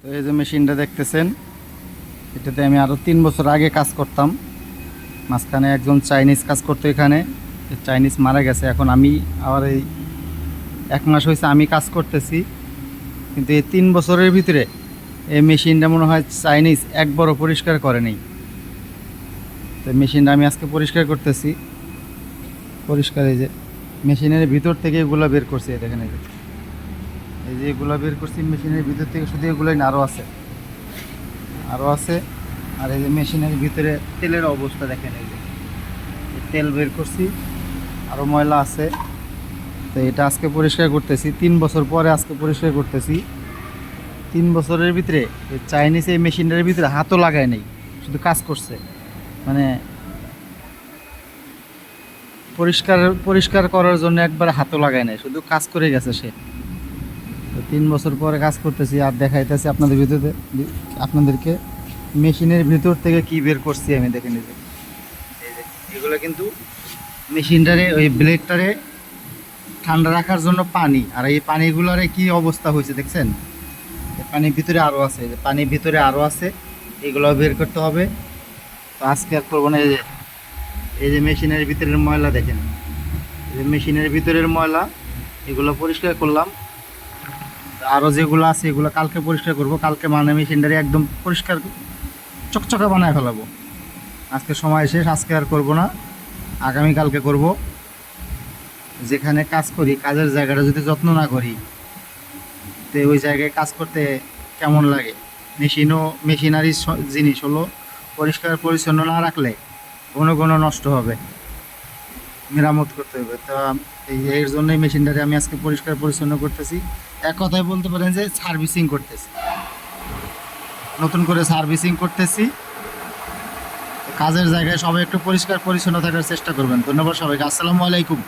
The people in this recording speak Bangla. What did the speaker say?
তো এই যে মেশিনটা দেখতেছেন, এটাতে আমি আরও 3 বছর আগে কাজ করতাম। মাঝখানে একজন চাইনিজ কাজ করতো এখানে, চাইনিজ মারা গেছে। এখন আমি আবার এই 1 মাস হয়েছে আমি কাজ করতেছি। কিন্তু এই 3 বছরের ভিতরে এই মেশিনটা মনে হয় চাইনিজ একবারও পরিষ্কার করেনি। তো মেশিনটা আমি আজকে পরিষ্কার করতেছি। পরিষ্কার এই যে মেশিনের ভিতর থেকে এগুলো বের করছি, দেখেন এই যে এগুলো বের করছি মেশিনের ভিতর থেকে, শুধু এগুলোই না আরও আছে, আরও আছে। আর এই যে মেশিনের ভিতরে তেলের অবস্থা দেখেন, এই যে তেল বের করছি, আরও ময়লা আছে। তো এটা আজকে পরিষ্কার করতেছি, 3 বছর পরে আজকে পরিষ্কার করতেছি। 3 বছরের ভিতরে চাইনিজ এই মেশিনটার ভিতরে হাতও লাগায় নেই, শুধু কাজ করছে। মানে পরিষ্কার পরিষ্কার করার জন্য একবার হাতও লাগায় নাই, শুধু কাজ করে গেছে সে। তো 3 বছর পরে কাজ করতেছি আর দেখাইতেছি আপনাদেরকে মেশিনের ভিতর থেকে কি বের করছি আমি, দেখে নিতে। এই যে এগুলো কিন্তু মেশিনটারে ওই ব্লেডটারে ঠান্ডা রাখার জন্য পানি, আর এই পানিগুলোরে কি অবস্থা হয়েছে দেখছেন। পানির ভিতরে আরও আছে, এই যে পানির ভিতরে আরও আছে, এগুলো বের করতে হবে। তো আজকে আর করবো না। এই যে মেশিনের ভিতরের ময়লা দেখেন, এই যে মেশিনের ভিতরের ময়লা, এগুলো পরিষ্কার করলাম। আরও যেগুলো আছে এগুলো কালকে পরিষ্কার করব। কালকে মানে মেশিনটারে একদম পরিষ্কার চকচকা বানায় ফেলাবো। আজকে সময় শেষ, আজকে আর করব না, আগামীকালকে করব। যেখানে কাজ করি কাজের জায়গাটা যদি যত্ন না করি, তো ওই জায়গায় কাজ করতে কেমন লাগে। মেশিনারি জিনিস হলো, পরিষ্কার পরিচ্ছন্ন না রাখলে ঘন ঘন নষ্ট হবে, মেরামত করতে হবে। তো এর জন্যই মেশিনটারে আমি আজকে পরিষ্কার পরিচ্ছন্ন করতেছি। এক কথায় বলতে পারেন যে সার্ভিসিং করতেছি, নতুন করে সার্ভিসিং করতেছি। কাজের জায়গায় সবাই একটু পরিষ্কার পরিচ্ছন্ন থাকার চেষ্টা করবেন। ধন্যবাদ সবাইকে। আসসালামু আলাইকুম।